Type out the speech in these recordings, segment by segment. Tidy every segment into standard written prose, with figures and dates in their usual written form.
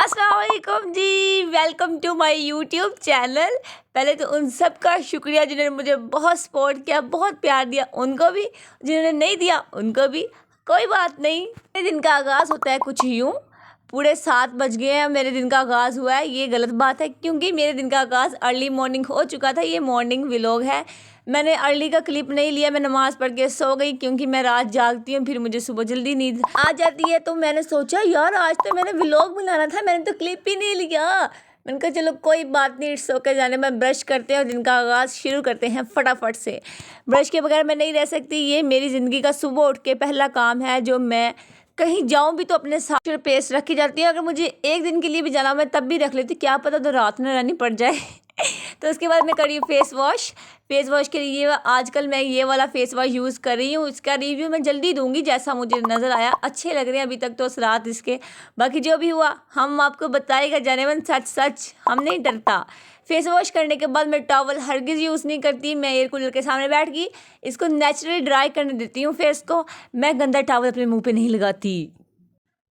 अस्सलाम वालेकुम जी, welcome to my YouTube channel. पहले तो उन सब का शुक्रिया जिन्होंने मुझे बहुत सपोर्ट किया, बहुत प्यार दिया, उनको भी। जिन्होंने नहीं दिया उनको भी कोई बात नहीं। मेरे दिन का आगाज़ होता है कुछ यूँ, पूरे 7 बज गए हैं, मेरे दिन का आगाज़ हुआ है। ये गलत बात है क्योंकि मेरे दिन का आगाज़ अर्ली मॉर्निंग हो चुका था। ये मॉर्निंग व्लॉग है। मैंने अर्ली का क्लिप नहीं लिया, मैं नमाज़ पढ़ के सो गई क्योंकि मैं रात जागती हूँ, फिर मुझे सुबह जल्दी नींद आ जाती है। तो मैंने सोचा यार आज तो मैंने व्लॉग बनाना था, मैंने तो क्लिप ही नहीं लिया। मैंने कहा चलो कोई बात नहीं, सो के जाने में ब्रश करते हैं और दिन का आगाज़ शुरू करते हैं फटाफट से। ब्रश के बगैर मैं नहीं रह सकती। ये मेरी ज़िंदगी का सुबह उठ के पहला काम है जो मैं कहीं जाऊं भी तो अपने साथ पेस्ट रखी जाती है। अगर मुझे एक दिन के लिए भी जाना मैं तब भी रख लेती, क्या पता तो रात में रहनी पड़ जाए। तो उसके बाद मैं करी फेस वॉश के लिए आजकल मैं ये वाला फेस वॉश यूज़ कर रही हूँ। इसका रिव्यू मैं जल्दी दूंगी जैसा मुझे नज़र आया। अच्छे लग रहे हैं अभी तक तो रात इसके। बाकी जो भी हुआ हम आपको बताएगा जाने मन, सच सच हम नहीं डरता। फेस वॉश करने के बाद मैं टॉवल हरगिज़ यूज़ नहीं करती। मैं एयर कूलर के सामने बैठ गई, इसको नेचुरली ड्राई करने देती हूँ फेस को। मैं गंदा टॉवल अपने मुंह पे नहीं लगाती।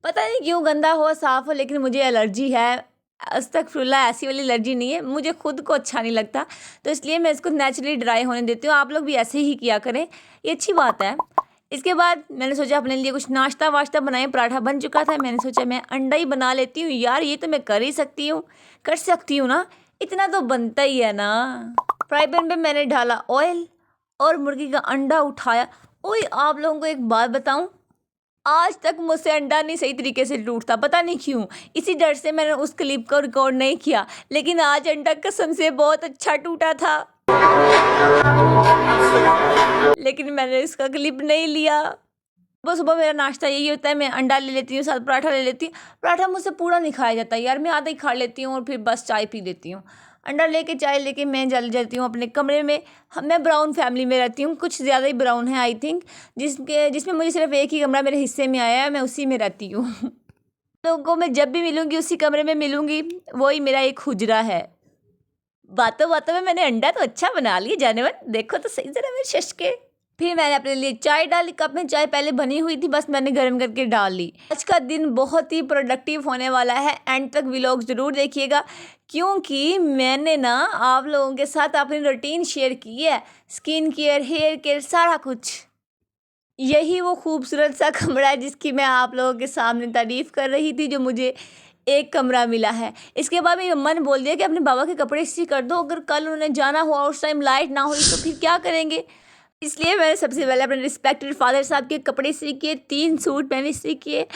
पता नहीं क्यों, गंदा हो साफ़ हो, लेकिन मुझे एलर्जी है। अस्तगफुरुल्लाह, ऐसी वाली एलर्जी नहीं है, मुझे खुद को अच्छा नहीं लगता, तो इसलिए मैं इसको नेचुरली ड्राई होने देती हूँ। आप लोग भी ऐसे ही किया करें, ये अच्छी बात है। इसके बाद मैंने सोचा अपने लिए कुछ नाश्ता वाश्ता बनाए। पराठा बन चुका था, मैंने सोचा मैं अंडा ही बना लेती हूँ। यार ये तो मैं कर ही सकती हूँ, कर सकती हूँ ना, इतना तो बनता ही है ना। फ्राई पैन पे मैंने डाला ऑयल और मुर्गी का अंडा उठाया। ओए आप लोगों को एक बात बताऊँ, आज तक मुझसे अंडा नहीं सही तरीके से टूटता, पता नहीं क्यों। इसी डर से मैंने उस क्लिप को रिकॉर्ड नहीं किया, लेकिन आज अंडा कसम से बहुत अच्छा टूटा था। लेकिन मैंने इसका क्लिप नहीं लिया। सुबह सुबह मेरा नाश्ता यही होता है, मैं अंडा ले लेती हूँ, साथ पराठा ले लेती हूँ। पराठा मुझसे पूरा नहीं खाया जाता यार, मैं आधा ही खा लेती हूँ और फिर बस चाय पी लेती हूँ। अंडा लेके चाय लेके मैं चली जाती हूँ अपने कमरे में। मैं ब्राउन फैमिली में रहती हूँ, कुछ ज़्यादा ही ब्राउन है आई थिंक, जिसमें मुझे सिर्फ एक ही कमरा मेरे हिस्से में आया है, मैं उसी में रहती हूँ। लोगों को मैं जब भी मिलूँगी उसी कमरे में मिलूँगी, वही मेरा एक हुजरा है। बातों बातों में मैंने अंडा तो अच्छा बना लिया जानवर, देखो तो सही ज़रा मेरे शश के। फिर मैंने अपने लिए चाय डाली, कप में चाय पहले बनी हुई थी, बस मैंने गर्म करके डाल ली। आज का दिन बहुत ही प्रोडक्टिव होने वाला है, एंड तक व्लॉग ज़रूर देखिएगा क्योंकि मैंने ना आप लोगों के साथ अपनी रूटीन शेयर की है। स्किन केयर, हेयर केयर, सारा कुछ। यही वो खूबसूरत सा कमरा है जिसकी मैं आप लोगों के सामने तारीफ़ कर रही थी, जो मुझे एक कमरा मिला है। इसके बाद मेरी अम्मा ने बोल दिया कि अपने बाबा के कपड़े इस्त्री कर दो, अगर कल उन्हें जाना हुआ और उस टाइम लाइट ना हुई तो फिर क्या करेंगे। इसलिए मैंने सबसे पहले अपने रिस्पेक्टेड फादर साहब के कपड़े इस्त्री किए, 3 सूट मैंने इस्त्री किए।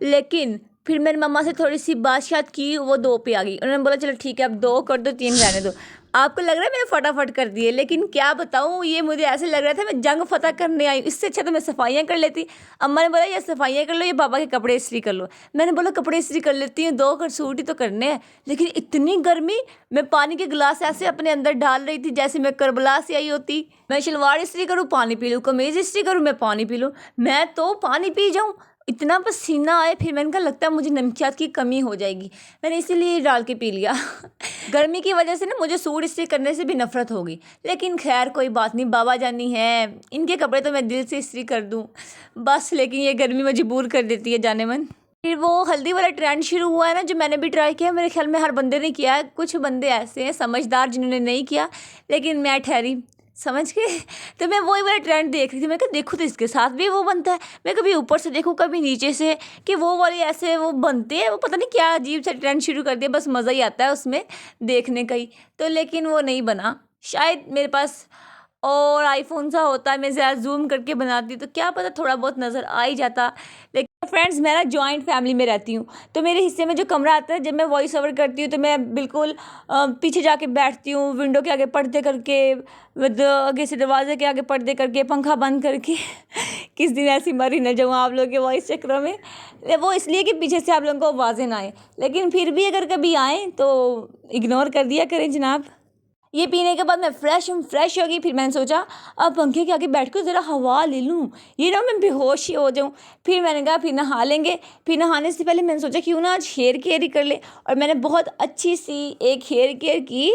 लेकिन फिर मैंने मम्मा से थोड़ी सी बातचीत की, वो 2 पे आ गई। उन्होंने बोला चलो ठीक है अब 2 कर दो, 3 रहने दो। आपको लग रहा है मैंने फटाफट कर दिए, लेकिन क्या बताऊँ, ये मुझे ऐसे लग रहा था मैं जंग फतह करने आई हूँ। इससे अच्छा तो मैं सफाइयाँ कर लेती। अम्मा ने बोला ये सफाइयाँ कर लो, ये पापा के कपड़े इस्त्री कर लो। मैंने बोला कपड़े इस्त्री कर लेती हूँ, 2 सूट ही तो करने हैं। लेकिन इतनी गर्मी, मैं पानी के गिलास ऐसे अपने अंदर डाल रही थी जैसे मैं करबला से आई होती। मैं शलवार इस्त्री करूँ पानी पी लूँ, कमीज़ इस्त्री करूँ मैं पानी पी लूँ, मैं तो पानी पी जाऊँ, इतना पसीना आए। फिर मैंने कहा लगता है मुझे नमकियात की कमी हो जाएगी, मैंने इसीलिए डाल के पी लिया। गर्मी की वजह से ना मुझे सूट इस्त्री करने से भी नफरत होगी, लेकिन खैर कोई बात नहीं, बाबा जानी है, इनके कपड़े तो मैं दिल से इस्त्री कर दूँ बस। लेकिन ये गर्मी मजबूर कर देती है जाने मन। फिर वो हल्दी वाला ट्रेंड शुरू हुआ है ना, जो मैंने भी ट्राई किया, मेरे ख्याल में हर बंदे ने किया है। कुछ बंदे ऐसे हैं समझदार जिन्होंने नहीं किया, लेकिन मैं ठहरी समझ के। तो मैं वही वाला ट्रेंड देख रही थी, मैं कहा देखो तो इसके साथ भी वो बनता है। मैं कभी ऊपर से देखूँ कभी नीचे से, कि वो वाले ऐसे वो बनते हैं, वो पता नहीं क्या अजीब सा ट्रेंड शुरू कर दिया, बस मज़ा ही आता है उसमें देखने का ही। तो लेकिन वो नहीं बना, शायद मेरे पास और आईफोन सा होता है, मैं ज़्यादा जूम करके बनाती तो क्या पता थोड़ा बहुत नज़र आ ही जाता। लेकिन फ्रेंड्स मैं ना जॉइंट फैमिली में रहती हूँ, तो मेरे हिस्से में जो कमरा आता है, जब मैं वॉइस ओवर करती हूँ तो मैं बिल्कुल पीछे जाके बैठती हूँ, विंडो के आगे पर्दे करके, आगे से दरवाजे के आगे पर्दे करके, पंखा बंद करके। किस दिन ऐसी मरी न जाऊँ आप लोगों के वॉइस चक्रों में। वो इसलिए कि पीछे से आप लोगों को आवाज़ें ना आए, लेकिन फिर भी अगर कभी आएँ तो इग्नोर कर दिया करें जनाब। ये पीने के बाद मैं फ्रेश हो गई। फिर मैंने सोचा अब पंखे के आगे बैठ कर ज़रा हवा ले लूँ, ये ना मैं बेहोश ही हो जाऊँ। फिर मैंने कहा फिर नहा लेंगे। फिर नहाने से पहले मैंने सोचा क्यों ना आज हेयर केयर ही कर ले, और मैंने बहुत अच्छी सी एक हेयर केयर की,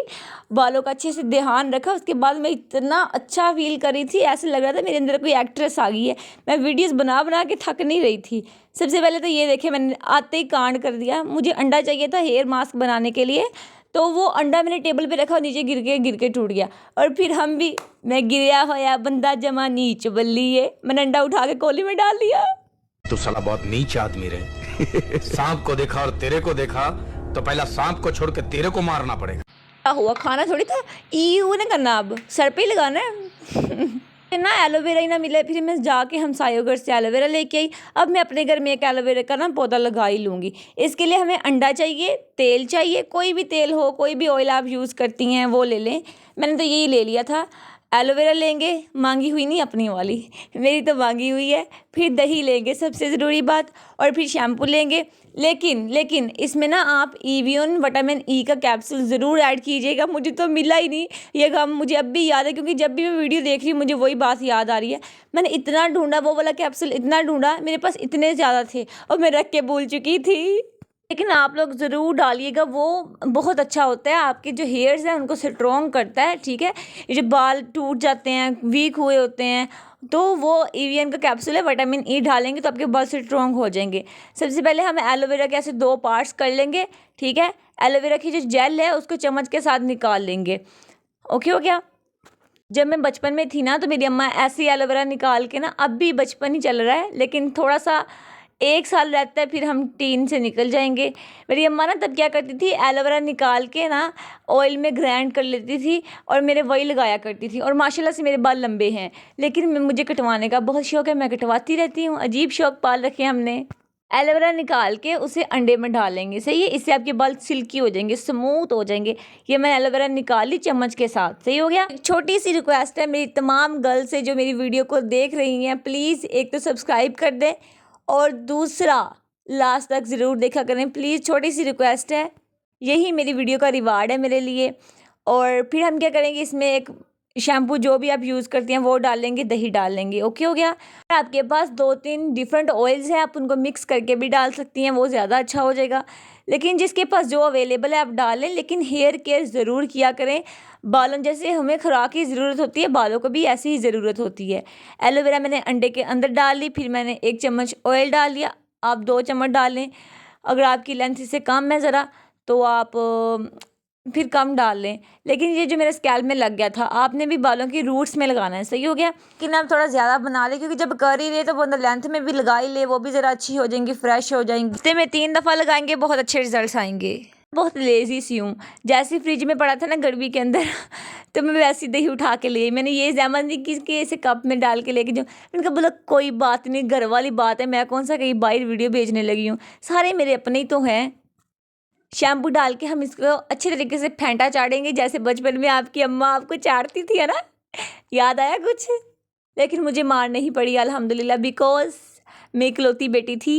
बालों का अच्छे से ध्यान रखा। उसके बाद मैं इतना अच्छा फील कर रही थी, ऐसे लग रहा था मेरे अंदर कोई एक्ट्रेस आ गई है। मैं वीडियोस बना बना के थक नहीं रही थी। सबसे पहले तो ये देखे मैंने आते ही कांड कर दिया। मुझे अंडा चाहिए था हेयर मास्क बनाने के लिए, तो वो अंडा मैंने टेबल पे रखा और नीचे गिर के टूट गया। और फिर मैं गिरया होया बंदा जमा नीच बल्लिए, मैंने अंडा उठा के कोली में डाल दिया। तू साला बहुत नीच आदमी रे। सांप को देखा और तेरे को देखा तो पहला सांप को छोड़ के तेरे को मारना पड़ेगा। क्या हुआ, खाना थोड़ी था, ने करना, अब सर पे ही लगाना है। ना एलोवेरा ही ना मिले, फिर मैं जाके हमसायों घर से एलोवेरा लेके आई। अब मैं अपने घर में एक एलोवेरा का ना पौधा लगा ही लूँगी। इसके लिए हमें अंडा चाहिए, तेल चाहिए, कोई भी तेल हो, कोई भी ऑयल आप यूज़ करती हैं वो ले लें। मैंने तो यही ले लिया था। एलोवेरा लेंगे, मांगी हुई नहीं अपनी वाली, मेरी तो मांगी हुई है। फिर दही लेंगे सबसे ज़रूरी बात, और फिर शैम्पू लेंगे। लेकिन इसमें ना आप एवियन विटामिन ई का कैप्सूल ज़रूर ऐड कीजिएगा। मुझे तो मिला ही नहीं ये काम, मुझे अब भी याद है, क्योंकि जब भी मैं वीडियो देख रही हूँ मुझे वही बात याद आ रही है। मैंने इतना ढूंढा वो वाला कैप्सूल, इतना ढूंढा, मेरे पास इतने ज़्यादा थे और मैं रख के भूल चुकी थी। लेकिन आप लोग ज़रूर डालिएगा, वो बहुत अच्छा होता है, आपके जो हेयर्स हैं उनको स्ट्रॉन्ग करता है। ठीक है, ये जो बाल टूट जाते हैं, वीक हुए होते हैं, तो वो एवियन का कैप्सूल है, विटामिन ई डालेंगे तो आपके बाल स्ट्रॉन्ग हो जाएंगे। सबसे पहले हम एलोवेरा के ऐसे 2 पार्ट्स कर लेंगे। ठीक है, एलोवेरा की जो जेल है उसको चम्मच के साथ निकाल लेंगे। ओके हो गया। जब मैं बचपन में थी ना तो मेरी अम्मा ऐसी एलोवेरा निकाल के ना, अब भी बचपन ही चल रहा है लेकिन थोड़ा सा 1 साल रहता है फिर हम टीन से निकल जाएंगे। मेरी अम्मा ना तब क्या करती थी, एलोवेरा निकाल के ना ऑयल में ग्राइंड कर लेती थी और मेरे वही लगाया करती थी। और माशाल्लाह से मेरे बाल लंबे हैं, लेकिन मुझे कटवाने का बहुत शौक है, मैं कटवाती रहती हूँ। अजीब शौक पाल रखे हैं हमने। एलोवेरा निकाल के उसे अंडे में डालेंगे, सही है, इससे आपके बाल सिल्की हो जाएंगे, स्मूथ हो जाएंगे। ये मैं एलोवेरा निकाली चम्मच के साथ, सही हो गया। छोटी सी रिक्वेस्ट है मेरी तमाम गर्ल्स से जो मेरी वीडियो को देख रही हैं, प्लीज़ एक तो सब्सक्राइब कर दें और दूसरा लास्ट तक ज़रूर देखा करें प्लीज़, छोटी सी रिक्वेस्ट है। यही मेरी वीडियो का रिवार्ड है मेरे लिए। और फिर हम क्या करेंगे, इसमें एक शैम्पू जो भी आप यूज़ करती हैं वो डाल लेंगे, दही डाल लेंगे। ओके हो गया। आपके पास 2-3 डिफरेंट ऑयल्स हैं, आप उनको मिक्स करके भी डाल सकती हैं, वो ज़्यादा अच्छा हो जाएगा। लेकिन जिसके पास जो अवेलेबल है आप डालें, लेकिन हेयर केयर ज़रूर किया करें। बालों जैसे हमें खुराक की ज़रूरत होती है, बालों को भी ऐसी ही ज़रूरत होती है। एलोवेरा मैंने अंडे के अंदर डाल ली, फिर मैंने 1 चम्मच ऑयल डाल लिया, आप 2 चम्मच डाल लें। अगर आपकी लेंथ इससे कम है ज़रा तो आप फिर कम डाल लें। लेकिन ये जो मेरे स्कैल्प में लग गया था, आपने भी बालों की रूट्स में लगाना है, सही हो गया। कि ना थोड़ा ज़्यादा बना ले, क्योंकि जब कर ही रहे तो बंदा लेंथ में भी लगा ही ले, वो भी ज़रा अच्छी हो जाएंगी, फ्रेश हो जाएंगी। हफ्ते में 3 दफ़ा लगाएंगे, बहुत अच्छे रिजल्ट आएंगे। बहुत लेज़ी सी हूँ, जैसे फ्रिज में पड़ा था ना गर्मी के अंदर तो मैं वैसी दही उठा के ले आई। मैंने ये जहमत नहीं की कि इसे कप में डाल के लेके जाऊँ। मैंने कहा बोला कोई बात नहीं, घर वाली बात है, मैं कौन सा कहीं बाहर वीडियो भेजने लगी हूँ, सारे मेरे अपने ही तो हैं। शैम्पू डाल के हम इसको अच्छे तरीके से फेंटा चाटेंगे, जैसे बचपन में आपकी अम्मा आपको चाटती थी, है ना, याद आया कुछ। लेकिन मुझे मार नहीं पड़ी अल्हम्दुलिल्लाह, बिकॉज मैं इकलौती बेटी थी।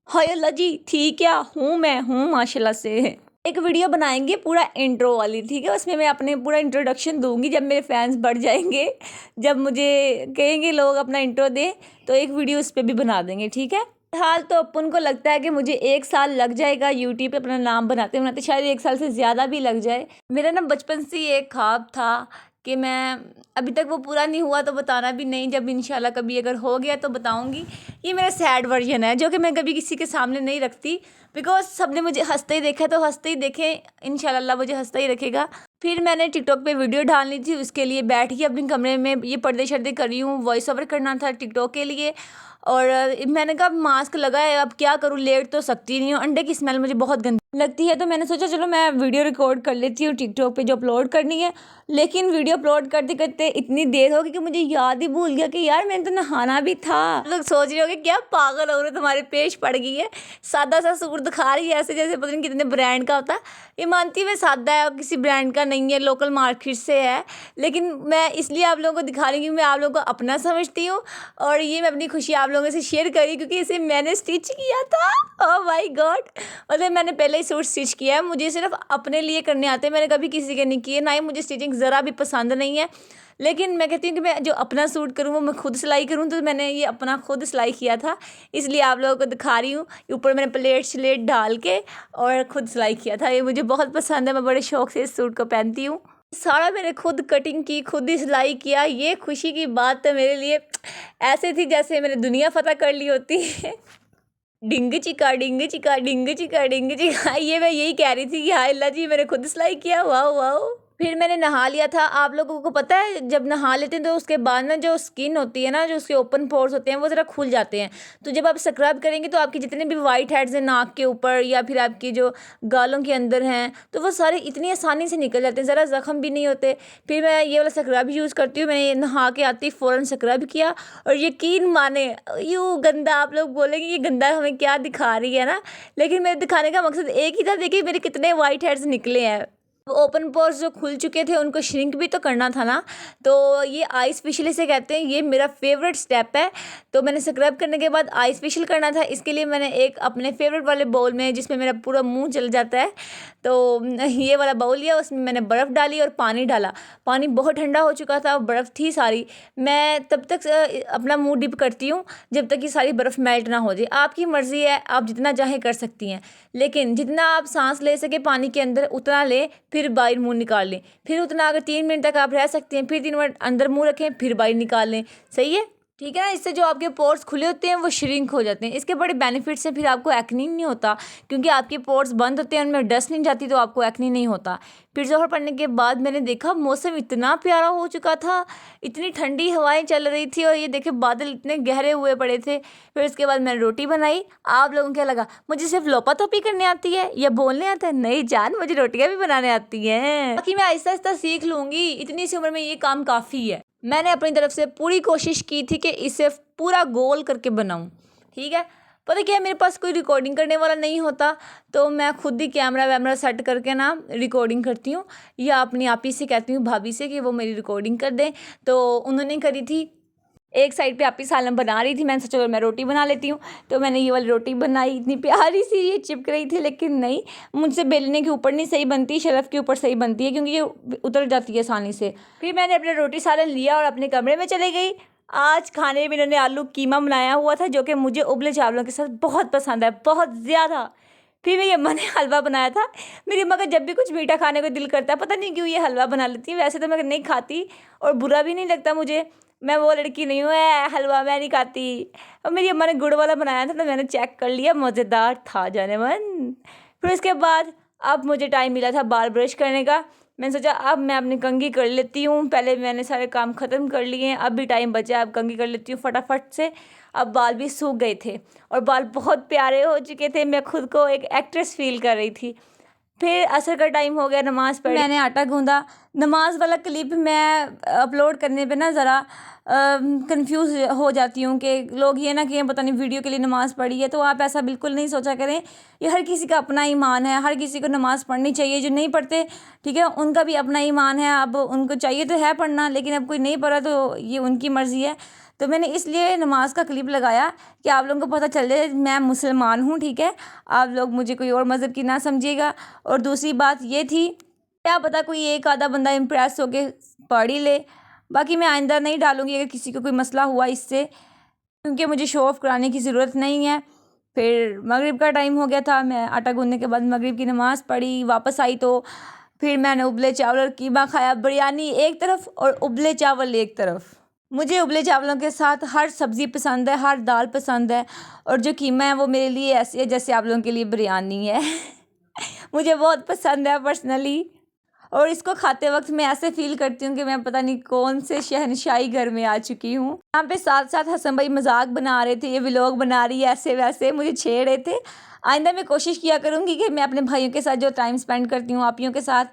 हाय अल्लाह जी, थी क्या, मैं हूँ माशाल्लाह से। एक वीडियो बनाएंगे पूरा इंट्रो वाली, ठीक है, उसमें मैं अपने पूरा इंट्रोडक्शन दूंगी। जब मेरे फैंस बढ़ जाएंगे, जब मुझे कहेंगे लोग अपना इंट्रो दे, तो एक वीडियो उस पर भी बना देंगे, ठीक है। फिलहाल तो अपन को लगता है कि मुझे 1 साल लग जाएगा यूट्यूब पे अपना नाम बनाते बनाते, शायद 1 साल से ज़्यादा भी लग जाए। मेरा ना बचपन से ही एक ख्वाब था कि मैं, अभी तक वो पूरा नहीं हुआ तो बताना भी नहीं, जब इंशाल्लाह कभी अगर हो गया तो बताऊंगी। ये मेरा सैड वर्जन है जो कि मैं कभी किसी के सामने नहीं रखती, बिकॉज सबने मुझे हंसते ही देखा, तो हंसते ही देखें, इंशाल्लाह मुझे हंसता ही रखेगा। फिर मैंने टिकटॉक पे वीडियो डालनी थी, उसके लिए बैठ के अपने कमरे में ये पर्दे शर्दे कर रही हूँ, वॉइस ओवर करना था टिकटॉक के लिए। और मैंने कहा मास्क लगाए, अब क्या करूँ, लेट तो सकती नहीं हूँ, अंडे की स्मेल मुझे बहुत गंदी लगती है, तो मैंने सोचा चलो मैं वीडियो रिकॉर्ड कर लेती हूँ टिकटॉक पे जो अपलोड करनी है। लेकिन वीडियो अपलोड करते करते इतनी देर हो गई कि मुझे याद ही भूल गया कि यार मैंने तो नहाना भी था। लोग सोच रहे होंगे क्या पागल हो रहे, तुम्हारे पेश पड़ गई है, सादा सा सूट दिखा रही है ऐसे जैसे पता नहीं कितने ब्रांड का होता है। ये मानती है मैं सादा है और किसी ब्रांड का नहीं है, लोकल मार्केट से है, लेकिन मैं इसलिए आप लोगों को दिखा रही हूँ, मैं आप लोगों को अपना समझती हूँ और ये मैं अपनी खुशी आप लोगों से शेयर करी, क्योंकि इसे मैंने स्टिच किया था। ओह माय गॉड, मतलब मैंने पहले ही सूट स्टिच किया है। मुझे सिर्फ अपने लिए करने आते हैं, मैंने कभी किसी के नहीं किए, ना ही मुझे स्टिचिंग ज़रा भी पसंद नहीं है। लेकिन मैं कहती हूँ कि मैं जो अपना सूट करूँ वो मैं खुद सिलाई करूँ, तो मैंने ये अपना खुद सिलाई किया था, इसलिए आप लोगों को दिखा रही हूँ। ऊपर मैंने प्लेट श्लेट डाल के और ख़ुद सिलाई किया था। ये मुझे बहुत पसंद है, मैं बड़े शौक़ से इस सूट को पहनती हूँ। सारा मैंने खुद कटिंग की, खुद ही सिलाई किया। ये खुशी की बात तो मेरे लिए ऐसे थी जैसे मैंने दुनिया फ़तह कर ली होती है। डिंग चिका डिंग चिका डिंग चिका डिंग चिका, ये मैं यही कह रही थी कि हाय अल्लाह जी मैंने खुद सिलाई किया, वाह वाह। फिर मैंने नहा लिया था। आप लोगों को पता है जब नहा लेते हैं तो उसके बाद ना जो स्किन होती है ना, जो उसके ओपन पोर्स होते हैं वो ज़रा खुल जाते हैं। तो जब आप स्क्रब करेंगे तो आपके जितने भी वाइट हेड्स हैं नाक के ऊपर या फिर आपकी जो गालों के अंदर हैं, तो वो सारे इतनी आसानी से निकल जाते हैं, ज़रा ज़ख्म भी नहीं होते। फिर मैं ये वाला स्क्रब यूज़ करती हूँ। मैंने नहा के आती फ़ौरन स्क्रब किया और यकीन माने यूँ गंदा, आप लोग बोलेंगे ये गंदा हमें क्या दिखा रही है ना, लेकिन मेरे दिखाने का मकसद एक ही था। देखिए मेरे कितने वाइट हेड्स निकले हैं। ओपन पोर्स जो खुल चुके थे उनको श्रिंक भी तो करना था ना। तो ये आइस फेशियल इसे कहते हैं, ये मेरा फेवरेट स्टेप है। तो मैंने स्क्रब करने के बाद आइस फेशियल करना था, इसके लिए मैंने एक अपने फेवरेट वाले बाउल में, जिसमें मेरा पूरा मुंह जल जाता है, तो ये वाला बाउल लिया, उसमें मैंने बर्फ़ डाली और पानी डाला। पानी बहुत ठंडा हो चुका था, बर्फ़ थी सारी। मैं तब तक अपना मुंह डिप करती हूँ जब तक कि सारी बर्फ़ मेल्ट ना हो जाए। आपकी मर्ज़ी है, आप जितना चाहें कर सकती हैं, लेकिन जितना आप सांस ले सके पानी के अंदर उतना लें, फिर बाहर मुंह निकाल लें। फिर उतना अगर 3 मिनट तक आप रह सकते हैं, फिर 3 मिनट अंदर मुंह रखें, फिर बाहर निकाल लें। सही है, ठीक है ना। इससे जो आपके पोर्स खुले होते हैं वो श्रिंक हो जाते हैं। इसके बड़े बेनिफिट्स हैं। फिर आपको एक्ने नहीं होता, क्योंकि आपके पोर्स बंद होते हैं, उनमें डस्ट नहीं जाती, तो आपको एक्ने नहीं होता। फिर ज़ोहर पड़ने के बाद मैंने देखा मौसम इतना प्यारा हो चुका था, इतनी ठंडी हवाएं चल रही थी और ये देखे बादल इतने गहरे हुए पड़े थे। फिर उसके बाद मैंने रोटी बनाई। आप लोगों को क्या लगा मुझे सिर्फ लोपा थोपी करने आती है या बोलने आता है? नहीं जान, मुझे रोटियाँ भी बनाने आती हैं। बाकी मैं आहिस्ता आहिस्ता सीख लूँगी, इतनी सी उम्र में ये काम काफ़ी है। मैंने अपनी तरफ से पूरी कोशिश की थी कि इसे पूरा गोल करके बनाऊं, ठीक है। पता क्या है, मेरे पास कोई रिकॉर्डिंग करने वाला नहीं होता, तो मैं खुद ही कैमरा वैमरा सेट करके ना रिकॉर्डिंग करती हूँ, या अपनी आप ही से कहती हूँ भाभी से कि वो मेरी रिकॉर्डिंग कर दें। तो उन्होंने करी थी। एक साइड पे आप ही सालन बना रही थी, मैंने सोचा चलो मैं रोटी बना लेती हूँ। तो मैंने ये वाली रोटी बनाई, इतनी प्यारी सी ये चिपक रही थी, लेकिन नहीं, मुझसे बेलने के ऊपर नहीं सही बनती, शेल्फ के ऊपर सही बनती है, क्योंकि ये उतर जाती है आसानी से। फिर मैंने अपना रोटी सालन लिया और अपने कमरे में चले गई। आज खाने में इन्होंने आलू कीमा बनाया हुआ था, जो कि मुझे उबले चावलों के साथ बहुत पसंद है, बहुत ज़्यादा। फिर मेरी अम्मा ने हलवा बनाया था। मेरी अम्मा का जब भी कुछ मीठा खाने को दिल करता है, पता नहीं क्यों ये हलवा बना लेती है। वैसे तो मैं नहीं खाती और बुरा भी नहीं लगता मुझे, मैं वो लड़की नहीं हूँ हलवा मैं नहीं खाती। और मेरी अम्मा ने गुड़ वाला बनाया था, तो मैंने चेक कर लिया, मज़ेदार था जाने मन। फिर उसके बाद अब मुझे टाइम मिला था बाल ब्रश करने का। मैंने सोचा अब मैं अपनी कंघी कर लेती हूँ। पहले मैंने सारे काम ख़त्म कर लिए हैं, अब भी टाइम बचा, अब कंघी कर लेती हूँ फटाफट से। अब बाल भी सूख गए थे और बाल बहुत प्यारे हो चुके थे, मैं खुद को एक एक्ट्रेस फील कर रही थी। फिर असर का टाइम हो गया, नमाज़ पढ़ी, मैंने आटा गूंदा। नमाज वाला क्लिप मैं अपलोड करने पे ना ज़रा कंफ्यूज हो जाती हूँ कि लोग ये ना कि पता नहीं वीडियो के लिए नमाज़ पढ़ी है। तो आप ऐसा बिल्कुल नहीं सोचा करें, ये हर किसी का अपना ईमान है, हर किसी को नमाज़ पढ़नी चाहिए। जो नहीं पढ़ते, ठीक है, उनका भी अपना ईमान है। अब उनको चाहिए तो है पढ़ना, लेकिन अब कोई नहीं पढ़ा तो ये उनकी मर्ज़ी है। तो मैंने इसलिए नमाज का क्लिप लगाया कि आप लोगों को पता चल जाए मैं मुसलमान हूँ, ठीक है। आप लोग मुझे कोई और मज़हब की ना समझिएगा। और दूसरी बात ये थी, क्या पता कोई एक आधा बंदा इम्प्रेस होके पढ़ ही ले। बाकी मैं आइंदा नहीं डालूँगी अगर किसी को कोई मसला हुआ इससे, क्योंकि मुझे शो ऑफ़ कराने की ज़रूरत नहीं है। फिर मगरिब का टाइम हो गया था, मैं आटा गूंदने के बाद मगरिब की नमाज़ पढ़ी, वापस आई तो फिर मैंने उबले चावल और कीमा खाया। बिरयानी एक तरफ और उबले चावल एक तरफ। मुझे उबले चावलों के साथ हर सब्ज़ी पसंद है, हर दाल पसंद है, और जो कीमा है वो मेरे लिए ऐसी है जैसे आप लोगों के लिए बिरयानी है। मुझे बहुत पसंद है पर्सनली, और इसको खाते वक्त मैं ऐसे फ़ील करती हूँ कि मैं पता नहीं कौन से शहनशाही घर में आ चुकी हूँ। यहाँ पे साथ साथ हसन भाई मजाक बना रहे थे, ये व्लॉग बना रही है ऐसे वैसे, मुझे छेड़ रहे थे। आइंदा मैं कोशिश किया करूँगी कि मैं अपने भाइयों के साथ जो टाइम स्पेंड करती हूँ आपियों के साथ,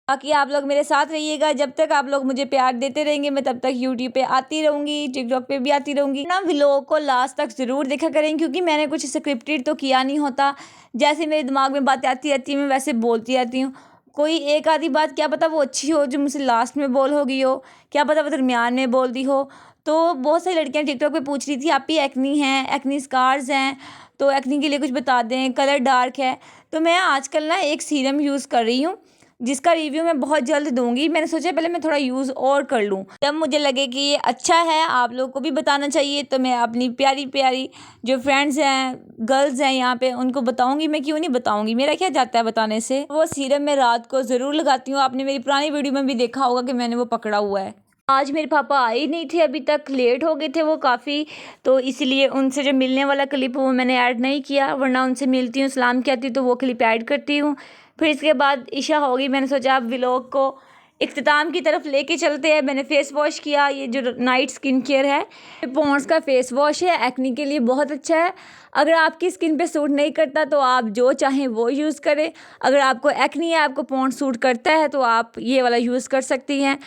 बाकी आप लोग मेरे साथ रहिएगा। जब तक आप लोग मुझे प्यार देते रहेंगे मैं तब तक यूट्यूब पे आती रहूँगी, टिकटॉक पे भी आती रहूँगी ना। व्लॉग को लास्ट तक ज़रूर देखा करें, क्योंकि मैंने कुछ स्क्रिप्टेड तो किया नहीं होता। जैसे मेरे दिमाग में बातें आती रहती हैं मैं वैसे बोलती रहती हूँ। कोई एक आधी बात क्या पता वो अच्छी हो जो मुझसे लास्ट में बोल हो गई हो, क्या पता वो दरमियान में बोल दी हो। तो बहुत सारी लड़कियां टिकटॉक पे पूछ रही थी आप ही एक्नी हैं, एक्नी स्कार्स हैं, तो एक्ने के लिए कुछ बता दें, कलर डार्क है। तो मैं आजकल ना एक सीरम यूज़ कर रही हूँ जिसका रिव्यू मैं बहुत जल्द दूंगी। मैंने सोचा पहले मैं थोड़ा यूज़ और कर लूँ, जब मुझे लगे कि ये अच्छा है, आप लोगों को भी बताना चाहिए, तो मैं अपनी प्यारी प्यारी जो फ्रेंड्स हैं, गर्ल्स हैं यहाँ पे, उनको बताऊंगी। मैं क्यों नहीं बताऊंगी, मेरा क्या जाता है बताने से। वो सीरम मैं रात को ज़रूर लगाती हूँ। आपने मेरी पुरानी वीडियो में भी देखा होगा कि मैंने वो पकड़ा हुआ है। आज मेरे पापा आए ही नहीं थे अभी तक, लेट हो गए थे वो काफ़ी, तो इसलिए उनसे जो मिलने वाला क्लिप वो मैंने ऐड नहीं किया, वरना उनसे मिलती हूँ, सलाम कहती हूँ तो वो क्लिप ऐड करती हूँ। फिर इसके बाद इशा होगी, मैंने सोचा अब व्लॉग को इख्तिताम की तरफ लेके चलते हैं। मैंने फेस वॉश किया, ये जो नाइट स्किन केयर है, पॉन्ड्स का फेस वॉश है, एक्ने के लिए बहुत अच्छा है। अगर आपकी स्किन पे सूट नहीं करता तो आप जो चाहें वो यूज़ करें। अगर आपको एक्ने है, आपको पॉन्ड्स सूट करता है तो आप ये वाला यूज़ कर सकती हैं।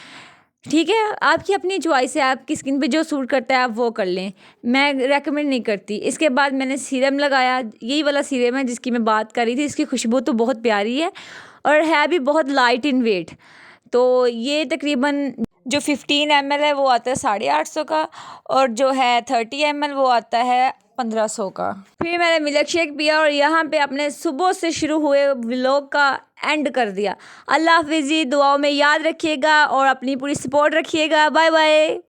ठीक है, आपकी अपनी चॉइस है, आपकी स्किन पे जो सूट करता है आप वो कर लें, मैं रेकमेंड नहीं करती। इसके बाद मैंने सीरम लगाया, यही वाला सीरम है जिसकी मैं बात कर रही थी। इसकी खुशबू तो बहुत प्यारी है और है भी बहुत लाइट इन वेट। तो ये तकरीबन जो 15 ml है वो आता है 850 का, और जो है 30 ml वो आता है 1500 का। फिर मैंने मिल्क शेक पिया और यहाँ पे अपने सुबह से शुरू हुए व्लॉग का एंड कर दिया। अल्लाह हाफिज़ जी, दुआओं में याद रखिएगा और अपनी पूरी सपोर्ट रखिएगा। Bye bye.